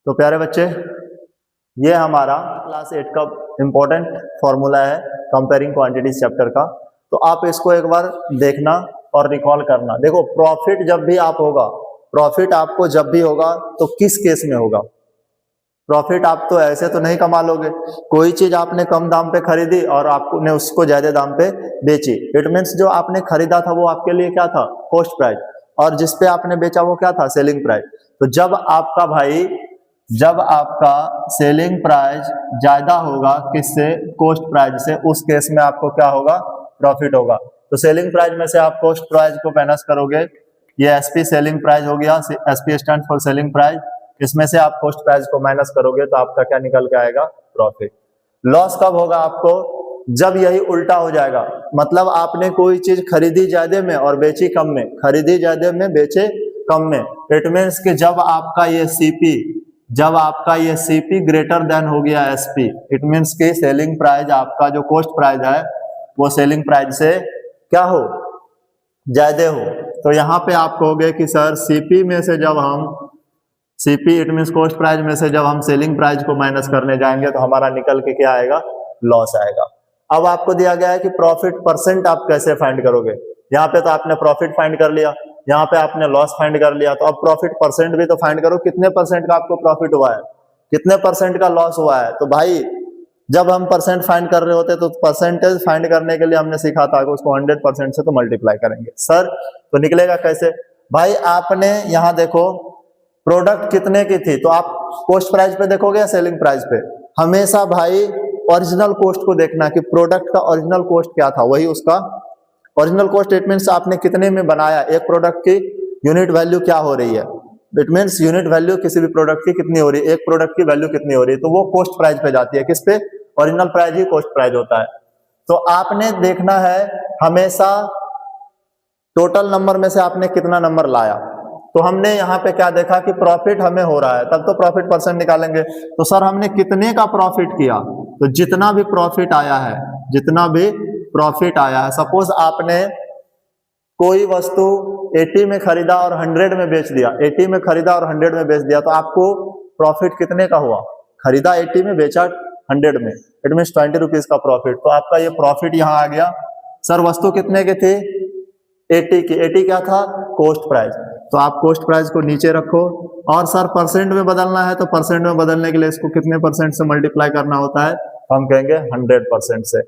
तो प्यारे बच्चे, ये हमारा क्लास 8 का इम्पोर्टेंट फॉर्मूला है कंपेयरिंग क्वांटिटीज चैप्टर का। तो आप इसको एक बार देखना और रिकॉल करना। देखो, प्रॉफिट जब भी आप होगा, प्रॉफिट आपको जब भी होगा तो किस केस में होगा? प्रॉफिट आप तो ऐसे तो नहीं कमा लोगे। कोई चीज आपने कम दाम पे खरीदी और आपने उसको ज्यादा दाम पे बेची, इट मीन्स जो आपने खरीदा था वो आपके लिए क्या था? कॉस्ट प्राइस, और जिसपे आपने बेचा वो क्या था? Selling price. तो जब आपका सेलिंग प्राइस ज्यादा होगा किससे? कॉस्ट प्राइस से, उस केस में आपको क्या होगा? प्रॉफिट होगा। तो सेलिंग प्राइस में से आप कॉस्ट प्राइस को माइनस करोगे, ये एसपी सेलिंग प्राइस हो गया, SP stand for selling price. इसमें से आप कॉस्ट प्राइस को माइनस करोगे तो आपका क्या निकल के आएगा? प्रॉफिट। लॉस कब होगा आपको? जब यही उल्टा हो जाएगा, मतलब आपने कोई चीज खरीदी ज्यादा में और बेची कम में, खरीदी ज्यादा में बेचे कम में। इट मीन्स कि जब आपका ये सीपी ग्रेटर देन हो गया एसपी, इट मीन्स कि सेलिंग प्राइस आपका जो कॉस्ट प्राइस है वो सेलिंग प्राइस से क्या हो? ज्यादा हो। तो यहाँ पे आप कहोगे कि सर सीपी में से जब हम CP it means cost price में से जब हम सेलिंग प्राइस को माइनस करने जाएंगे तो हमारा निकल के क्या आएगा? लॉस आएगा। अब आपको दिया गया है कि प्रॉफिट परसेंट आप कैसे फाइंड करोगे। यहाँ पे तो आपने प्रॉफिट फाइंड कर लिया, यहाँ पे आपने लॉस फाइंड कर लिया, तो अब प्रॉफिट परसेंट भी तो फाइंड करो। कितने परसेंट का आपको प्रॉफिट हुआ है, कितने परसेंट का लॉस हुआ है। तो भाई जब हम परसेंट फाइंड कर रहे होते तो परसेंटेज फाइंड करने के लिए हमने सीखा था कि उसको 100% से तो मल्टीप्लाई करेंगे। सर तो निकलेगा कैसे? भाई आपने यहाँ देखो प्रोडक्ट कितने की थी, तो आप कॉस्ट प्राइस पे देखोगे या सेलिंग प्राइस पे? हमेशा भाई ओरिजिनल कॉस्ट को देखना कि प्रोडक्ट का ओरिजिनल कॉस्ट क्या था, वही उसका ओरिजिनल कॉस्ट। इट मीन्स आपने कितने में बनाया, एक प्रोडक्ट की यूनिट वैल्यू क्या हो रही है। इट मीन्स यूनिट वैल्यू किसी भी प्रोडक्ट की कितनी हो रही है, एक प्रोडक्ट की वैल्यू कितनी हो रही है, तो वो कॉस्ट प्राइस पे जाती है। किस पे? ओरिजिनल प्राइस ही कॉस्ट प्राइस होता है। तो आपने देखना है हमेशा टोटल नंबर में से आपने कितना नंबर लाया। तो हमने यहाँ पे क्या देखा कि प्रॉफिट हमें हो रहा है, तब तो प्रॉफिट परसेंट निकालेंगे। तो सर हमने कितने का प्रॉफिट किया? तो जितना भी प्रॉफिट आया है, सपोज आपने कोई वस्तु 80 में खरीदा और 100 में बेच दिया, 80 में खरीदा और 100 में बेच दिया, तो आपको प्रॉफिट कितने का हुआ? खरीदा 80 में, बेचा 100 में, इट मीन 20 रुपीज का प्रॉफिट। तो आपका ये प्रॉफिट यहाँ आ गया। सर वस्तु कितने की थी? 80 की। 80 क्या था? Cost price. तो आप कॉस्ट प्राइस को नीचे रखो, और सर परसेंट में बदलना है तो परसेंट में बदलने के लिए इसको कितने परसेंट से मल्टीप्लाई करना होता है? हम कहेंगे 100% से।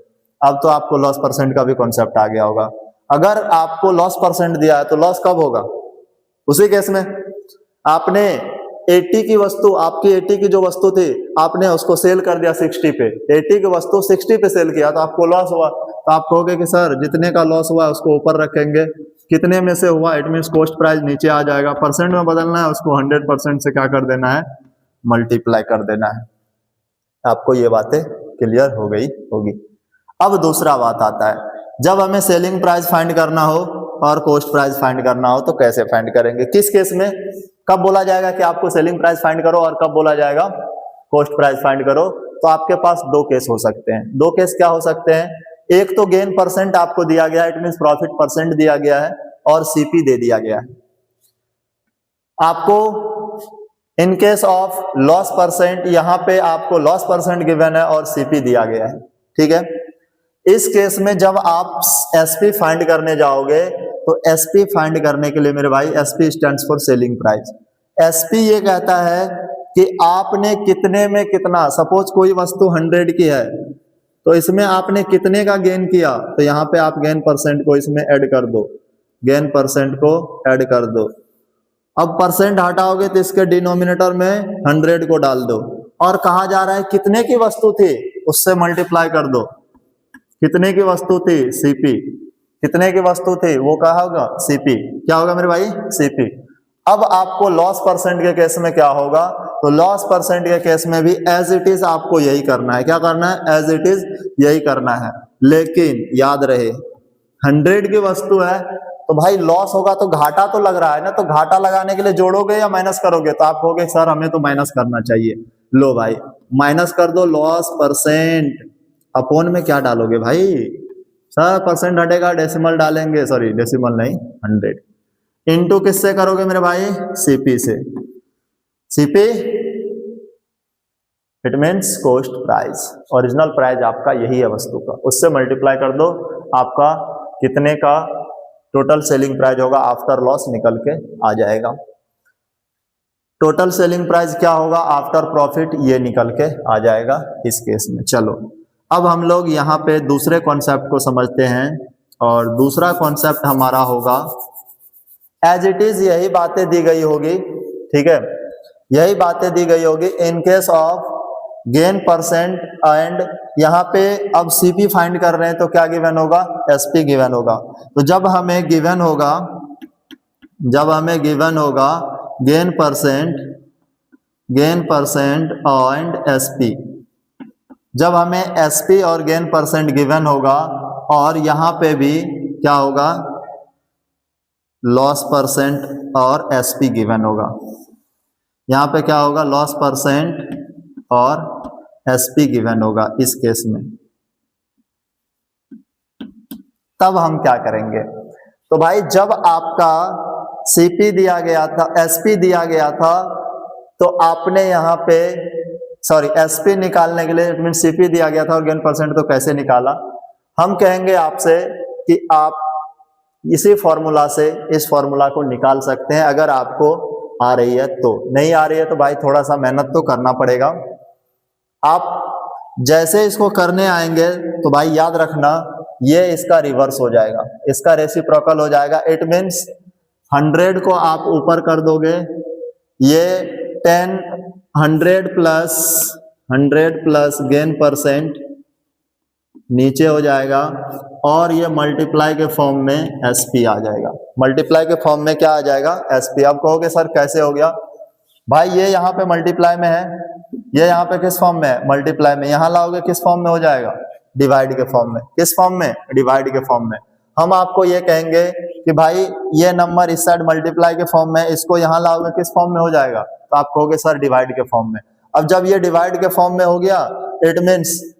अब तो आपको लॉस परसेंट का भी कॉन्सेप्ट आ गया होगा। अगर आपको लॉस परसेंट दिया है तो लॉस कब होगा? उसी केस में आपने 80 की वस्तु, आपकी 80 की जो वस्तु थी आपने उसको सेल कर दिया 60 पे, 80 की वस्तु 60 पे सेल किया तो आपको लॉस हुआ। तो आप कहोगे कि सर जितने का लॉस हुआ उसको ऊपर रखेंगे, कितने में से हुआ, इट मीन्स कॉस्ट प्राइस नीचे आ जाएगा। परसेंट में बदलना है, उसको 100% से क्या कर देना है? मल्टीप्लाई कर देना है। आपको ये बातें क्लियर हो गई होगी। अब दूसरा बात आता है, जब हमें सेलिंग प्राइस फाइंड करना हो और कॉस्ट प्राइस फाइंड करना हो तो कैसे फाइंड करेंगे? किस केस में कब बोला जाएगा कि आपको सेलिंग प्राइस फाइंड करो और कब बोला जाएगा कॉस्ट प्राइस फाइंड करो? तो आपके पास दो केस हो सकते हैं। दो केस क्या हो सकते हैं? एक तो गेन परसेंट आपको दिया गया है, इट मींस प्रॉफिट परसेंट दिया गया है, और सीपी दे दिया गया है। आपको in case of loss percent, यहां पे आपको लॉस परसेंट गिवन है और सीपी दिया गया है, ठीक है। इस केस में जब आप एसपी फाइंड करने जाओगे तो एसपी फाइंड करने के लिए मेरे भाई SP stands for selling price. SP ये कहता है कि आपने कितने में कितना, सपोज कोई वस्तु 100 की है तो इसमें आपने कितने का गेन किया, तो यहाँ पे आप गेन परसेंट को इसमें ऐड कर दो, गेन परसेंट को ऐड कर दो। अब परसेंट हटाओगे तो इसके डिनोमिनेटर में 100 को डाल दो, और कहा जा रहा है कितने की वस्तु थी उससे मल्टीप्लाई कर दो। कितने की वस्तु थी? सीपी। कितने की वस्तु थी वो क्या होगा? सीपी। क्या होगा मेरे भाई? सीपी। अब आपको लॉस परसेंट के केस में क्या होगा? तो लॉस परसेंट के केस में भी एज इट इज आपको यही करना है। क्या करना है? एज इट इज यही करना है। लेकिन याद रहे 100 की वस्तु है तो भाई लॉस होगा तो घाटा तो लग रहा है ना, तो घाटा लगाने के लिए जोड़ोगे या माइनस करोगे? तो आप कहोगे सर हमें तो माइनस करना चाहिए। लो भाई माइनस कर दो, लॉस परसेंट अपोन में क्या डालोगे भाई? सर परसेंट हटेगा, डेसिमल डालेंगे, सॉरी डेसिमल नहीं 100 इंटू किससे करोगे मेरे भाई? सीपी से। CP it means cost price, original price आपका यही है वस्तु का, उससे मल्टीप्लाई कर दो, आपका कितने का टोटल सेलिंग प्राइस होगा आफ्टर लॉस निकल के आ जाएगा। टोटल सेलिंग प्राइस क्या होगा आफ्टर प्रॉफिट, ये निकल के आ जाएगा इस केस में। चलो अब हम लोग यहाँ पे दूसरे कॉन्सेप्ट को समझते हैं, और दूसरा कॉन्सेप्ट हमारा होगा एज इट इज यही बातें दी गई होगी, ठीक है, यही बातें दी गई होगी in case of gain percent, and यहाँ पे अब सीपी फाइंड कर रहे हैं तो क्या गिवन होगा, एसपी गिवन होगा। तो जब हमें गिवन होगा गेन परसेंट एंड एसपी, जब हमें एसपी और गेन परसेंट गिवन होगा, और यहाँ पे भी क्या होगा लॉस परसेंट और एसपी गिवन होगा, यहाँ पे क्या होगा लॉस परसेंट और एसपी गिवन होगा इस केस में, तब हम क्या करेंगे। तो भाई जब आपका सीपी दिया गया था, एसपी दिया गया था, तो आपने यहाँ पे एसपी निकालने के लिए, इट मीन सीपी दिया गया था और गेन परसेंट, तो कैसे निकाला। हम कहेंगे आपसे कि आप इसी फॉर्मूला से इस फॉर्मूला को निकाल सकते हैं, अगर आपको आ रही है तो। नहीं आ रही है तो भाई थोड़ा सा मेहनत तो करना पड़ेगा। आप जैसे इसको करने आएंगे तो भाई याद रखना ये इसका रिवर्स हो जाएगा, इसका रेसिप्रोकल हो जाएगा। इट मीन्स 100 को आप ऊपर कर दोगे, ये 100 प्लस गेन परसेंट नीचे हो जाएगा, और ये मल्टीप्लाई के फॉर्म में एसपी आ जाएगा। मल्टीप्लाई के फॉर्म में क्या आ जाएगा एसपी। आप कहोगे सर कैसे हो गया, भाई ये यहाँ पे मल्टीप्लाई में है, ये यहाँ पे किस फॉर्म में है मल्टीप्लाई में, यहाँ लाओगे किस फॉर्म में हो जाएगा डिवाइड के फॉर्म में। किस फॉर्म में डिवाइड के फॉर्म में। हम आपको ये कहेंगे कि भाई ये नंबर इस साइड मल्टीप्लाई के फॉर्म में, इसको यहाँ लाओगे किस फॉर्म में हो जाएगा, तो आप कहोगे सर डिवाइड के फॉर्म में। अब जब ये डिवाइड के फॉर्म में हो गया, इट मीन्स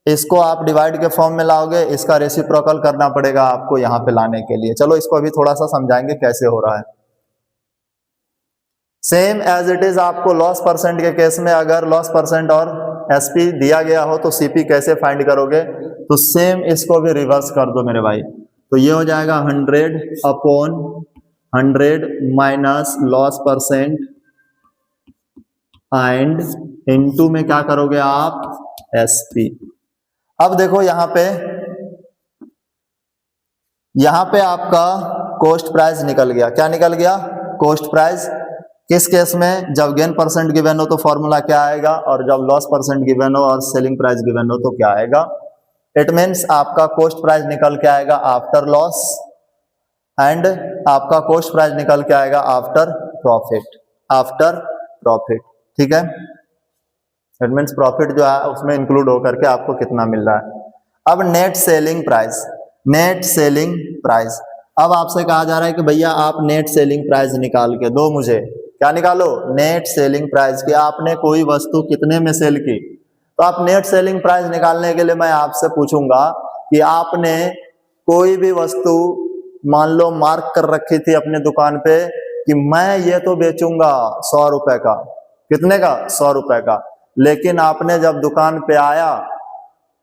इसको आप डिवाइड के फॉर्म में लाओगे, इसका रेसिप्रोकल करना पड़ेगा आपको यहाँ पे लाने के लिए। चलो इसको अभी थोड़ा सा समझाएंगे कैसे हो रहा है। सेम एज इट इज आपको लॉस परसेंट के केस में अगर लॉस परसेंट और एसपी दिया गया हो तो सीपी कैसे फाइंड करोगे, तो सेम इसको भी रिवर्स कर दो मेरे भाई। तो ये हो जाएगा 100/100 minus loss percent and into में क्या करोगे आप एसपी। अब देखो यहाँ पे आपका कॉस्ट प्राइस निकल गया। क्या निकल गया कॉस्ट प्राइस। किस केस में, जब गेन परसेंट गिवन हो तो फॉर्मूला क्या आएगा, और जब लॉस परसेंट गिवन हो और सेलिंग प्राइस गिवन हो तो क्या आएगा। इट मीन्स आपका कॉस्ट प्राइस निकल के आएगा आफ्टर लॉस, एंड आपका कॉस्ट प्राइस निकल के आएगा आफ्टर प्रॉफिट। ठीक है, इट मीन्स प्रॉफिट जो है उसमें इंक्लूड होकर के आपको कितना मिल रहा है। अब नेट सेलिंग प्राइस, अब आपसे कहा जा रहा है कि भैया आप नेट सेलिंग प्राइस निकाल के दो मुझे। क्या निकालो, नेट सेलिंग प्राइस की। आपने कोई वस्तु कितने में सेल की, तो आप नेट सेलिंग प्राइस निकालने के लिए मैं आपसे पूछूंगा कि आपने कोई भी वस्तु मान लो मार्क कर रखी थी अपने दुकान पे कि मैं ये तो बेचूंगा 100 रुपए का। कितने का 100 रुपए का। लेकिन आपने जब दुकान पे आया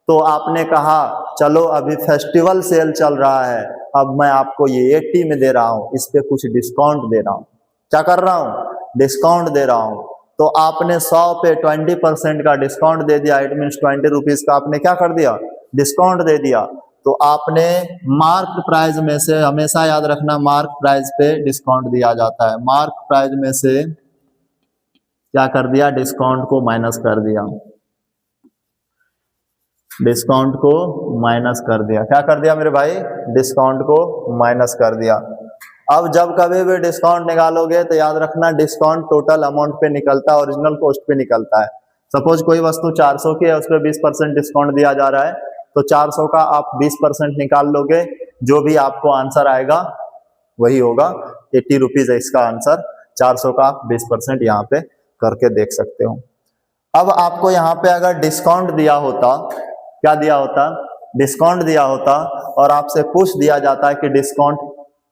तो आपने कहा चलो अभी फेस्टिवल सेल चल रहा है, अब मैं आपको ये 80 में दे रहा हूं, इस पे कुछ डिस्काउंट दे रहा हूं। क्या कर रहा हूं, डिस्काउंट दे रहा हूं। तो आपने 100 पे 20% का डिस्काउंट दे दिया। इट मीन्स 20 रुपीज का आपने क्या कर दिया, डिस्काउंट दे दिया। तो आपने मार्क प्राइस में से, हमेशा याद रखना मार्क प्राइस पे डिस्काउंट दिया जाता है। मार्क प्राइस में से क्या कर दिया, डिस्काउंट को माइनस कर दिया। डिस्काउंट को माइनस कर दिया। क्या कर दिया मेरे भाई, डिस्काउंट को माइनस कर दिया। अब जब कभी भी डिस्काउंट निकालोगे तो याद रखना डिस्काउंट टोटल अमाउंट पे निकलता है, ओरिजिनल कॉस्ट पे निकलता है। सपोज कोई वस्तु 400 की है, उस पर 20% डिस्काउंट दिया जा रहा है, तो 400 का आप 20% निकाल लोगे, जो भी आपको आंसर आएगा वही होगा। 80 रुपीज है इसका आंसर। 400 का आप 20% यहाँ पे करके देख सकते हो। अब आपको यहाँ पे अगर डिस्काउंट दिया होता, क्या दिया होता, डिस्काउंट दिया होता, और आपसे पूछ दिया जाता है कि डिस्काउंट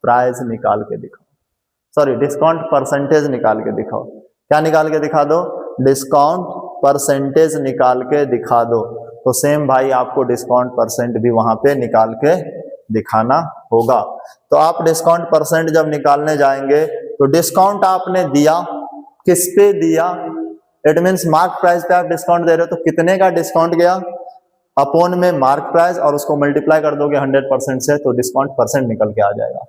प्राइस निकाल के दिखाओ, सॉरी डिस्काउंट परसेंटेज निकाल के दिखाओ। क्या निकाल के दिखा दो, डिस्काउंट परसेंटेज निकाल के दिखा दो, तो सेम भाई आपको डिस्काउंट परसेंट भी वहां पे निकाल के दिखाना होगा। तो आप डिस्काउंट परसेंट जब निकालने जाएंगे तो डिस्काउंट आपने दिया, किस पे दिया, इट मीन्स मार्क प्राइस पे आप डिस्काउंट दे रहे हो, तो कितने का डिस्काउंट गया, अपॉन में मार्क प्राइस और उसको मल्टीप्लाई कर दोगे 100% से, तो डिस्काउंट परसेंट निकल के आ जाएगा।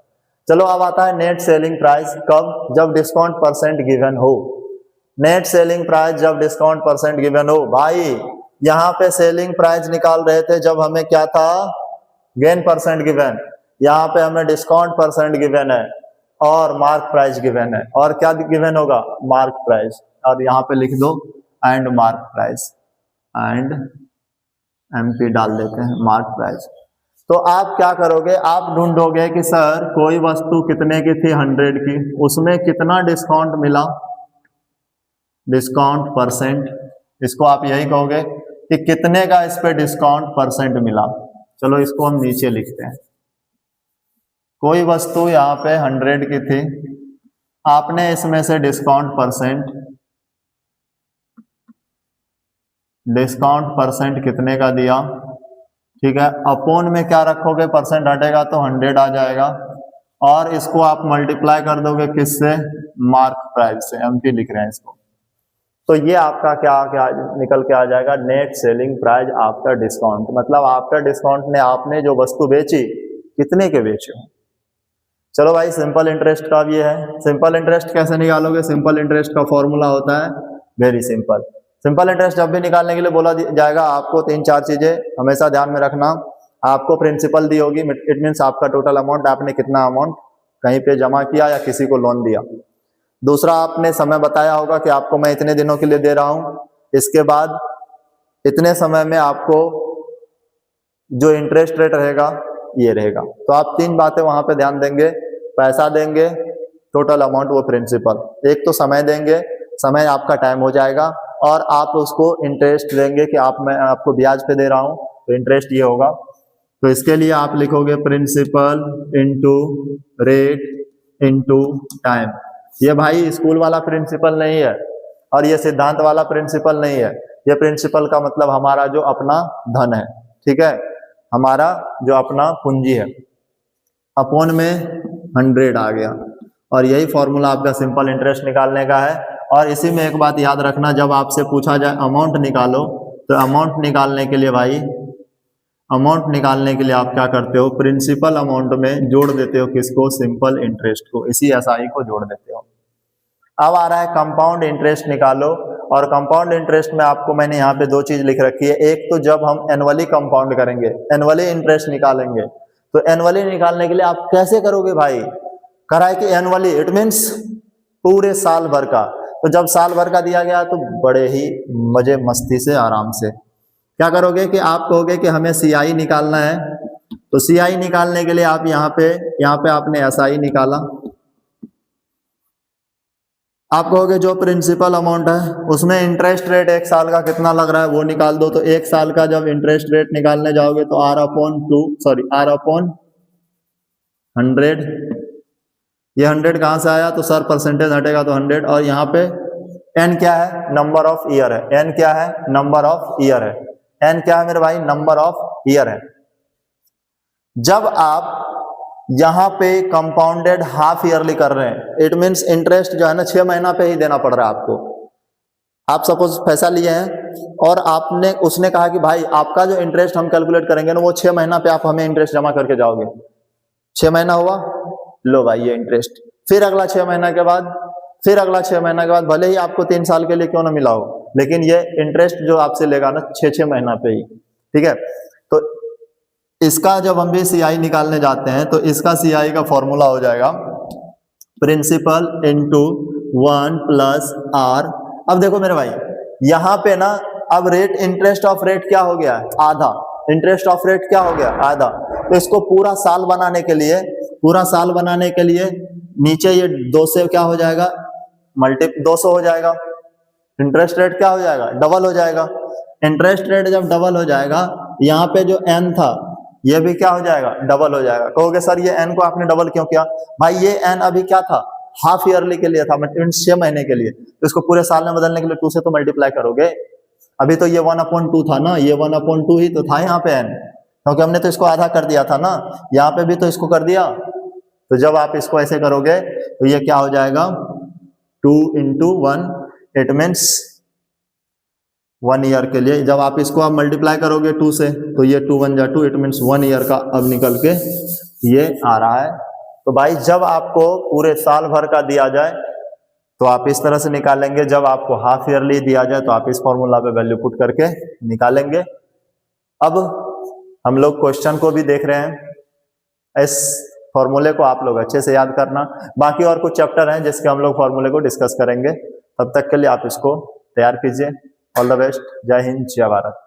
चलो अब आता है नेट सेलिंग प्राइस, कब, जब डिस्काउंट परसेंट गिवन हो। नेट सेलिंग प्राइस जब डिस्काउंट परसेंट गिवन हो, भाई यहाँ पे सेलिंग प्राइस निकाल रहे थे जब हमें क्या था, गेन परसेंट गिवन, यहाँ पे हमें डिस्काउंट परसेंट गिवन है और मार्क प्राइस गिवन है, और क्या गिवन होगा, मार्क प्राइस, और यहाँ पे लिख दो and mark price, and MP डाल देते हैं मार्क प्राइस। तो आप क्या करोगे, आप ढूंढोगे कि सर कोई वस्तु कितने की थी, 100 की, उसमें कितना डिस्काउंट मिला, डिस्काउंट परसेंट, इसको आप यही कहोगे कि कितने का इस पे डिस्काउंट परसेंट मिला। चलो इसको हम नीचे लिखते हैं, कोई वस्तु यहाँ पे 100 की थी, आपने इसमें से डिस्काउंट परसेंट कितने का दिया, ठीक है, अपॉन में क्या रखोगे, परसेंट हटेगा तो 100 आ जाएगा, और इसको आप मल्टीप्लाई कर दोगे किससे, मार्क प्राइस से, एमपी लिख रहे हैं इसको। तो ये आपका क्या निकल के आ जाएगा, net selling price after discount, मतलब आफ्टर डिस्काउंट ने आपने जो वस्तु बेची कितने के बेचे हो। चलो भाई सिंपल इंटरेस्ट का भी है, सिंपल इंटरेस्ट कैसे निकालोगे, सिंपल इंटरेस्ट का फॉर्मूला होता है वेरी सिंपल। सिंपल इंटरेस्ट जब भी निकालने के लिए बोला जाएगा आपको 3-4 चीजें हमेशा ध्यान में रखना। आपको प्रिंसिपल दी होगी, इट मीन्स आपका टोटल अमाउंट, आपने कितना अमाउंट कहीं पे जमा किया या किसी को लोन दिया। दूसरा, आपने समय बताया होगा कि आपको मैं इतने दिनों के लिए दे रहा हूं, इसके बाद इतने समय में आपको जो इंटरेस्ट रेट रहेगा ये रहेगा। तो आप 3 बातें वहां पे ध्यान देंगे, पैसा देंगे, टोटल अमाउंट, वो प्रिंसिपल। एक तो समय देंगे, समय आपका टाइम हो जाएगा, और आप उसको इंटरेस्ट देंगे कि मैं आपको ब्याज पे दे रहा हूं तो इंटरेस्ट ये होगा। तो इसके लिए आप लिखोगे principal into rate into time. ये भाई स्कूल वाला प्रिंसिपल नहीं है और ये सिद्धांत वाला प्रिंसिपल नहीं है, ये प्रिंसिपल का मतलब हमारा जो अपना धन है, ठीक है, हमारा जो अपना पूंजी है, अपॉन में 100 आ गया, और यही फॉर्मूला आपका सिंपल इंटरेस्ट निकालने का है। और इसी में एक बात याद रखना, जब आपसे पूछा जाए अमाउंट निकालो, तो अमाउंट निकालने के लिए भाई, अमाउंट निकालने के लिए आप क्या करते हो, प्रिंसिपल अमाउंट में जोड़ देते हो किसको, सिंपल इंटरेस्ट को, इसी एसआई को जोड़ देते हो। अब आ रहा है कंपाउंड इंटरेस्ट निकालो, और कंपाउंड इंटरेस्ट में आपको मैंने यहाँ पे 2 चीज लिख रखी है। एक तो जब हम एनुअली कंपाउंड करेंगे, एनुअली इंटरेस्ट निकालेंगे, तो एनुअली निकालने के लिए आप कैसे करोगे भाई, कराए कि एनुअली इट मीन्स पूरे साल भर का। तो जब साल भर का दिया गया तो बड़े ही मजे मस्ती से आराम से क्या करोगे कि आप कहोगे कि हमें सीआई निकालना है, तो सीआई निकालने के लिए आप यहाँ पे आपने एसआई निकाला, आप कहोगे जो प्रिंसिपल अमाउंट है उसमें इंटरेस्ट रेट 1 साल का कितना लग रहा है वो निकाल दो। तो 1 साल का जब इंटरेस्ट रेट निकालने जाओगे तो R अपॉन 100, ये 100 कहां से आया, तो सर परसेंटेज हटेगा तो 100, और यहाँ पे n क्या है, नंबर ऑफ ईयर है, n क्या है, नंबर ऑफ ईयर है, n क्या है मेरे भाई, नंबर ऑफ ईयर है। जब आप यहाँ पे कंपाउंडेड हाफ ईयरली कर रहे हैं, इट मीन्स इंटरेस्ट जो है ना 6 महीना पे ही देना पड़ रहा है आपको। आप सपोज पैसा लिए हैं और आपने, उसने कहा कि भाई आपका जो इंटरेस्ट हम कैलकुलेट करेंगे ना वो 6 महीना पे आप हमें इंटरेस्ट जमा करके जाओगे। 6 महीना हुआ, लो भाई ये इंटरेस्ट, फिर अगला 6 महीना के बाद, फिर अगला 6 महीना के बाद, भले ही आपको 3 साल के लिए क्यों ना मिला हो, लेकिन ये इंटरेस्ट जो आपसे लेगा ना 6-6 महीना पे ही, ठीक है। तो इसका जब हम भी सीआई निकालने जाते हैं तो इसका सीआई का फॉर्मूला हो जाएगा प्रिंसिपल इंटू 1 प्लस आर। अब देखो मेरे भाई यहाँ पे ना, अब रेट, इंटरेस्ट ऑफ रेट क्या हो गया, आधा, इंटरेस्ट ऑफ रेट क्या हो गया, आधा। तो इसको पूरा साल बनाने के लिए, पूरा साल बनाने के लिए नीचे ये 2 से क्या हो जाएगा, 200 हो जाएगा, इंटरेस्ट रेट क्या हो जाएगा, डबल हो जाएगा। इंटरेस्ट रेट जब डबल हो जाएगा, यहाँ पे जो एन था ये भी क्या हो जाएगा, डबल हो जाएगा। कहोगे सर ये एन को आपने डबल क्यों किया, भाई ये एन अभी क्या था, हाफ ईयरली के लिए था, मतलब 6 महीने के लिए, तो इसको पूरे साल में बदलने के लिए 2 से तो मल्टीप्लाई करोगे, अभी तो ये 1/2 था ना, ये 1/2 ही तो था यहाँ पे n, क्योंकि हमने तो इसको आधा कर दिया था ना, यहाँ पे भी तो इसको कर दिया। तो जब आप इसको ऐसे करोगे तो ये क्या हो जाएगा 2 × 1, इट मीन्स 1 ईयर के लिए। जब आप इसको आप मल्टीप्लाई करोगे 2 से तो ये 2 × 1 = 2, इट मीन्स 1 ईयर का अब निकल के ये आ रहा है। तो भाई जब आपको पूरे साल भर का दिया जाए तो आप इस तरह से निकालेंगे, जब आपको हाफ ईयरली दिया जाए तो आप इस फॉर्मूला पे वैल्यू पुट करके निकालेंगे। अब हम लोग क्वेश्चन को भी देख रहे हैं, इस फॉर्मूले को आप लोग अच्छे से याद करना। बाकी और कुछ चैप्टर हैं जिसके हम लोग फॉर्मूले को डिस्कस करेंगे, तब तक के लिए आप इसको तैयार कीजिए। All the best. जय हिंद, जय भारत।